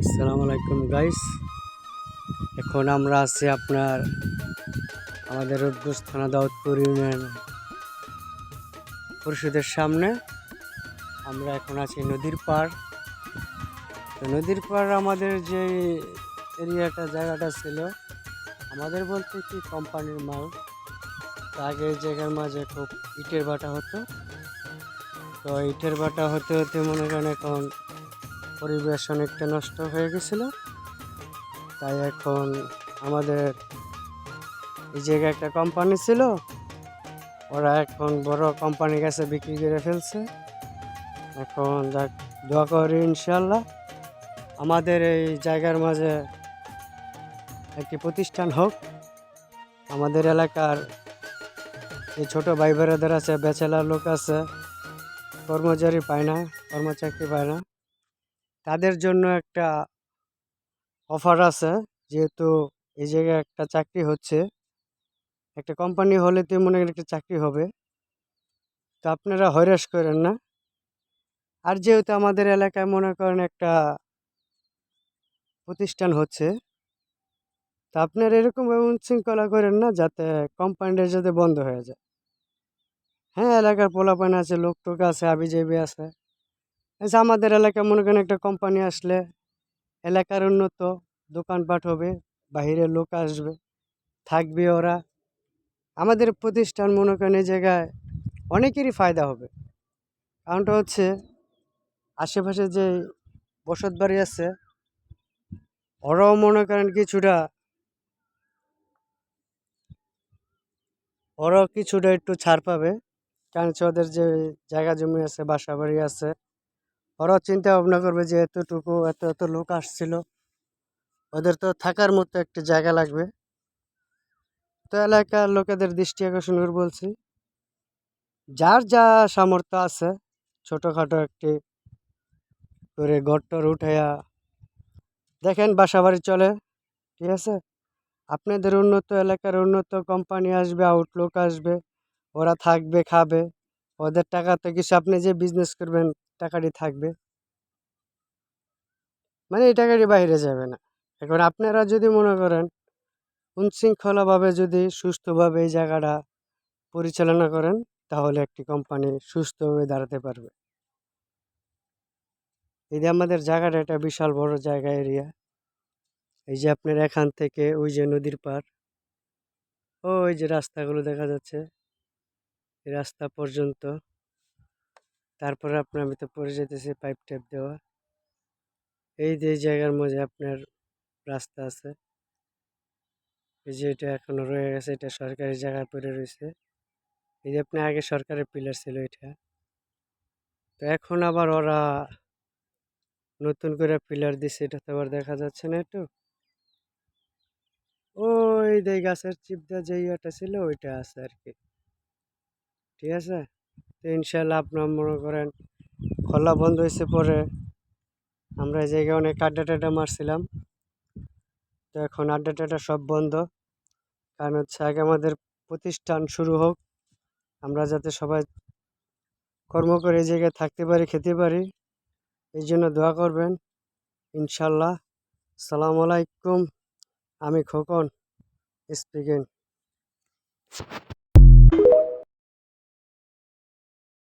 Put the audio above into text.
আসসালামু আলাইকুম গাইস। এখন আমরা আছি আপনার আমাদের রূপগঞ্জ থানা দাউদপুর ইউনিয়ন পরিষদের সামনে। আমরা এখন আছি নদীর পাড়। তো নদীর পাড় আমাদের যে এরিয়াটা জায়গাটা ছিল আমাদের বলতে কি কোম্পানির মাল। তো আগে এই জায়গার মাঝে খুব ইটের ভাটা হতো। তো ইটের ভাটা হতে হতে মনে করেন এখন পরিবেশ অনেকটা নষ্ট হয়ে গেছিলো। তাই এখন আমাদের এই জায়গায় একটা কোম্পানি ছিল, ওরা এখন বড় কোম্পানির কাছে বিক্রি করে ফেলছে। এখন যাক দোয়া করি ইনশাল্লাহ আমাদের এই জায়গার মাঝে একটি প্রতিষ্ঠান হোক। আমাদের এলাকার এই ছোট ভাই বোনেদের আছে, ব্যাচেলার লোক আছে, কর্মচারী পায় না, কর্মচাকরি পায় না, তাদের জন্য একটা অফার আছে। যেহেতু এই জায়গায় একটা চাকরি হচ্ছে, একটা কোম্পানি হলে তো মনে করেন একটা চাকরি হবে। তো আপনারা হয়রাস করেন না। আর যেহেতু আমাদের এলাকায় মনে করেন একটা প্রতিষ্ঠান হচ্ছে, তা আপনারা এরকমভাবে উচ্ছৃঙ্খলা করেন না যাতে কোম্পানিটা যাতে বন্ধ হয়ে যায়। হ্যাঁ, এলাকার পোলাপান আছে, লোক টোক আছে, হাবিজাবি আছে। আচ্ছা, আমাদের এলাকায় মনে করেন একটা কোম্পানি আসলে এলাকার উন্নত, দোকানপাট হবে, বাহিরের লোক আসবে, থাকবে ওরা। আমাদের প্রতিষ্ঠান মনে করেন এই জায়গায় অনেকেরই ফায়দা হবে। কারণটা হচ্ছে আশেপাশে যে বসত বাড়ি আছে, ওরাও মনে করেন কিছুটা একটু ছাড় পাবে। কারণ হচ্ছে ওদের যে জায়গা জমি আছে, বাসা বাড়ি আছে, ওরাও চিন্তা ভাবনা করবে যে এতটুকু এত এত লোক আসছিল, ওদের তো থাকার মতো একটা জায়গা লাগবে। তো এলাকার লোকেদের দৃষ্টি আকর্ষণ করে বলছি, যার যা সামর্থ্য আছে ছোটোখাটো একটি করে ঘরটর উঠাইয়া দেখেন বাসা বাড়ি চলে। ঠিক আছে, আপনাদের উন্নত এলাকার উন্নত কোম্পানি আসবে, আউটলুক আসবে, ওরা থাকবে, খাবে, ওদের টাকাতে কিছু আপনি যে বিজনেস করবেন টাকাটি থাকবে, মানে এই টাকাটি বাইরে যাবে না। এখন আপনারা যদি মনে করেন উচ্ছৃঙ্খলাভাবে যদি সুস্থভাবে এই জায়গাটা পরিচালনা করেন, তাহলে একটি কোম্পানি সুস্থভাবে দাঁড়াতে পারবে। এই যে আমাদের জায়গাটা একটা বিশাল বড় জায়গা এরিয়া। এই যে আপনার এখান থেকে ওই যে নদীর পার, ওই যে রাস্তাগুলো দেখা যাচ্ছে, এই রাস্তা পর্যন্ত। তারপরে আপনার আমি তো পরে যেতেছি পাইপ টাইপ দেওয়া। এই যে এই জায়গার মধ্যে আপনার রাস্তা আছে, এই যে এটা এখনো রয়ে গেছে, এটা সরকারি জায়গায় পড়ে রয়েছে। এই যে আপনার আগে সরকারের পিলার ছিল এটা, তো এখন আবার ওরা নতুন করে পিলার দিচ্ছে, এটা তো আবার দেখা যাচ্ছে না একটু। ওই যে গাছের চিপটা যে ইয়েটা ছিল ওইটা আছে আর কি। ঠিক আছে, তো ইনশাল্লাহ আপনার মনে করেন খোলা বন্ধ হয়েছে পরে আমরা এই জায়গায় অনেক আড্ডা টাড্ডা মারছিলাম। তো এখন আড্ডা টাড্ডা সব বন্ধ। কারণ হচ্ছে আগে আমাদের প্রতিষ্ঠান শুরু হোক, আমরা যাতে সবাই কর্ম করে এই জায়গায় থাকতে পারি, খেতে পারি, এই জন্য দোয়া করবেন ইনশাল্লাহ। আসসালামু আলাইকুম, আমি খোকন স্পিকিং।